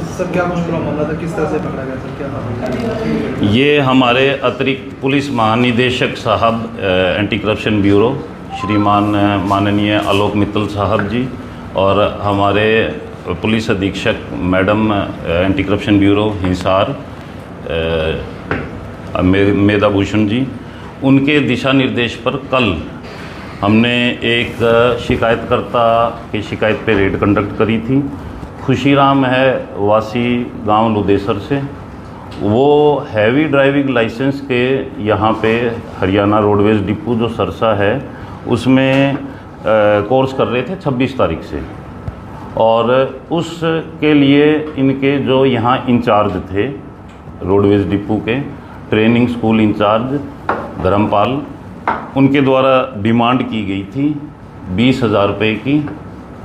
Sir क्या कुछ पूरा मामला था, किस तरह से पकड़ा गया सर, क्या था? ये हमारे अतिरिक्त पुलिस महानिदेशक साहब एंटी करप्शन ब्यूरो श्रीमान माननीय आलोक मित्तल साहब जी और हमारे पुलिस अधीक्षक madam anti corruption bureau Hisar Medha Bhushan ji, उनके दिशा निर्देश पर कल हमने एक शिकायतकर्ता की शिकायत पे रेड कंडक्ट करी थी। खुशीराम है वासी गांव लुदेसर से। वो हैवी ड्राइविंग लाइसेंस के यहाँ पे हरियाणा रोडवेज डिपो जो सरसा है उसमें कोर्स कर रहे थे 26 तारीख से, और उसके लिए इनके जो यहाँ इंचार्ज थे रोडवेज डिपो के ट्रेनिंग स्कूल इंचार्ज धर्मपाल, उनके द्वारा डिमांड की गई थी 20,000 रुपये की,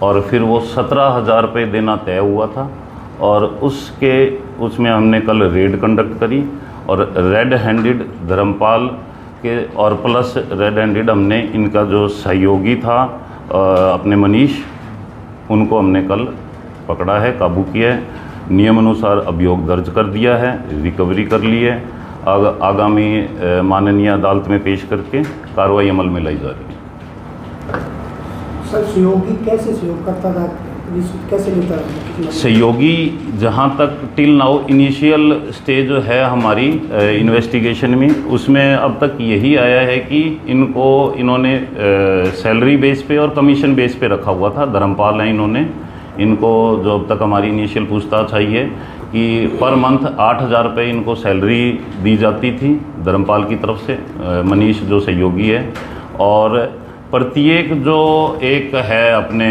और फिर वो 17,000 रुपये देना तय हुआ था। और उसमें हमने कल रेड कंडक्ट करी और रेड हैंडेड धर्मपाल के और प्लस रेड हैंडेड हमने इनका जो सहयोगी था अपने मनीष, उनको हमने कल पकड़ा है, काबू किया है, नियम अनुसार अभियोग दर्ज कर दिया है, रिकवरी कर ली है। आगामी माननीय अदालत में पेश करके कार्रवाई अमल में लाई जा रही है। सर सहयोगी कैसे सहयोग करता था, कैसे लेता था? सहयोगी जहाँ तक टिल नाउ इनिशियल स्टेज है हमारी इन्वेस्टिगेशन में, उसमें अब तक यही आया है कि इन्होंने सैलरी बेस पे और कमीशन बेस पे रखा हुआ था। धर्मपाल हैं इन्होंने, इनको जो अब तक हमारी इनिशियल पूछताछ आई है कि पर मंथ 8,000 रुपये इनको सैलरी दी जाती थी धर्मपाल की तरफ से, मनीष जो सहयोगी है। और प्रत्येक जो एक है अपने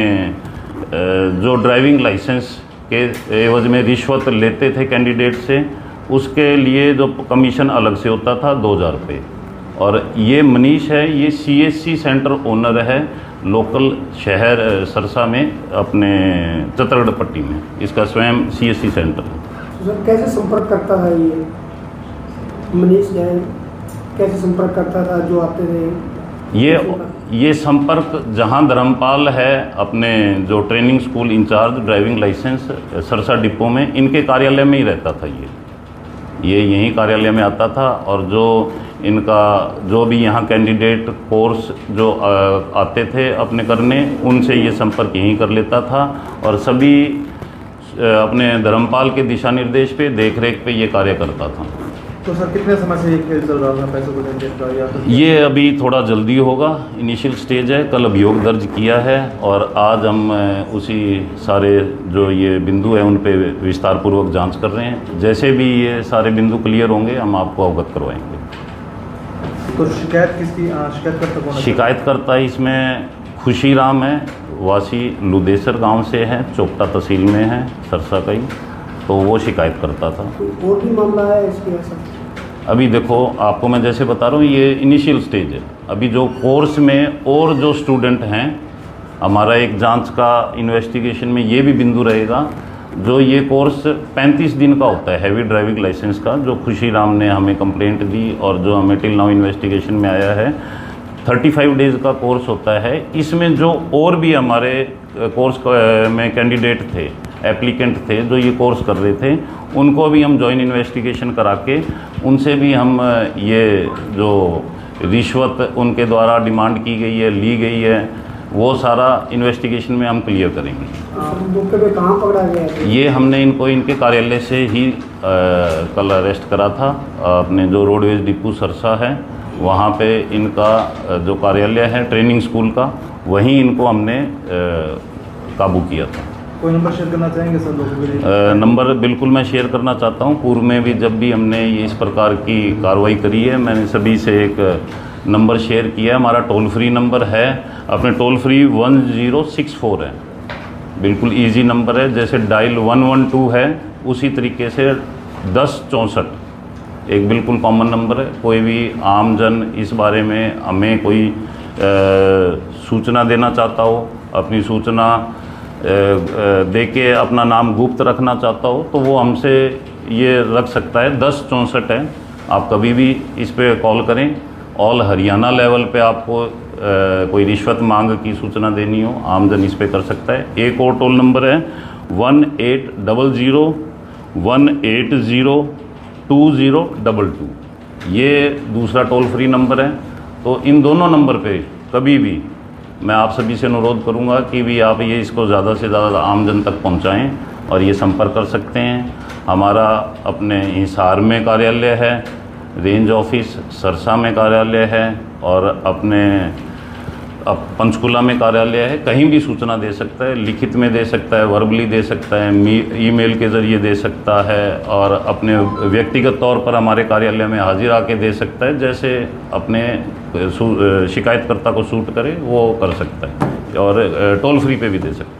जो ड्राइविंग लाइसेंस के एवज में रिश्वत लेते थे कैंडिडेट से, उसके लिए जो कमीशन अलग से होता था 2,000 रुपये। और ये मनीष है, ये CSC सेंटर ओनर है लोकल शहर सरसा में अपने चतरगढ़ पट्टी में, इसका स्वयं CSC सेंटर है। सर कैसे संपर्क करता था ये मनीष जैन, कैसे संपर्क करता था जो आते थे? ये संपर्क जहां धर्मपाल है अपने जो training school incharge driving licence Sirsa depot में, इनके कार्यालय में ही रहता था। ये यहीं कार्यालय में आता था, और जो इनका जो भी यहाँ कैंडिडेट कोर्स जो आते थे अपने करने, उनसे ये संपर्क यहीं कर लेता था। और सभी अपने धर्मपाल के दिशा निर्देश पे देखरेख पे ये कार्य करता था। तो सर कितने समय से ये खेल चल रहा था पैसों को लेने का, या फिर ये अभी थोड़ा जल्दी होगा, इनिशियल स्टेज है। कल अभियोग दर्ज किया है और आज हम उसी सारे जो ये बिंदु हैं उन पे विस्तार पूर्वक जांच कर रहे हैं। जैसे भी ये सारे बिंदु क्लियर होंगे हम आपको अवगत करवाएंगे। तो शिकायत किसकी, शिकायतकर्ता कौन है? शिकायतकर्ता इसमें खुशीराम है, वासी लुदेसर गांव से है, चोपटा तहसील में है सरसा का ही, तो वो शिकायत करता था। और भी मामला है इसके ऐसा? अभी देखो आपको मैं जैसे बता रहा हूँ ये इनिशियल स्टेज है। अभी जो कोर्स में और जो स्टूडेंट हैं, हमारा एक जांच का इन्वेस्टिगेशन में ये भी बिंदु रहेगा, जो ये कोर्स 35 दिन का होता है हैवी ड्राइविंग लाइसेंस का, जो खुशीराम ने हमें कंप्लेंट दी और जो हमें टिल नाउ इन्वेस्टिगेशन में आया है 35 डेज़ का कोर्स होता है। इसमें जो और भी हमारे कोर्स में कैंडिडेट थे, एप्लीकेंट थे जो ये कोर्स कर रहे थे, उनको भी हम जॉइंट इन्वेस्टिगेशन करा के उनसे भी हम ये जो रिश्वत उनके द्वारा डिमांड की गई है, ली गई है, वो सारा इन्वेस्टिगेशन में हम क्लियर करेंगे। मौके पे कहाँ पकड़ा गया है? ये हमने इनको इनके कार्यालय से ही कल अरेस्ट करा था, अपने जो रोडवेज डिपो सरसा है वहाँ पे इनका जो कार्यालय है ट्रेनिंग स्कूल का, वहीं इनको हमने काबू किया था। कोई नंबर शेयर करना चाहेंगे सर लोगों के लिए? नंबर बिल्कुल मैं शेयर करना चाहता हूँ। पूर्व में भी जब भी हमने ये इस प्रकार की कार्रवाई करी है, मैंने सभी से एक नंबर शेयर किया है। हमारा टोल फ्री नंबर है, अपने टोल फ्री 1064 है, बिल्कुल इजी नंबर है। जैसे डायल 112 है उसी तरीके से 1064 एक बिल्कुल कॉमन नंबर है। कोई भी आमजन इस बारे में हमें कोई सूचना देना चाहता हो, अपनी सूचना दे के अपना नाम गुप्त रखना चाहता हो, तो वो हमसे ये रख सकता है। 1064 है, आप कभी भी इस पे कॉल करें। ऑल हरियाणा लेवल पे आपको कोई रिश्वत मांग की सूचना देनी हो, आमजन इस पे कर सकता है। एक और टोल नंबर है 1800 18020222। ये दूसरा टोल फ्री नंबर है। तो इन दोनों नंबर पे कभी भी मैं आप सभी से अनुरोध करूंगा कि भी आप ये इसको ज़्यादा से ज़्यादा आम जन तक पहुंचाएं और ये संपर्क कर सकते हैं। हमारा अपने हिसार में कार्यालय है, रेंज ऑफिस सरसा में कार्यालय है और अपने अब पंचकुला में कार्यालय है। कहीं भी सूचना दे सकता है, लिखित में दे सकता है, वर्बली दे सकता है, ईमेल के ज़रिए दे सकता है और अपने व्यक्तिगत तौर पर हमारे कार्यालय में हाजिर आके दे सकता है। जैसे अपने शिकायतकर्ता को सूट करे वो कर सकता है और टोल फ्री पे भी दे सकता है।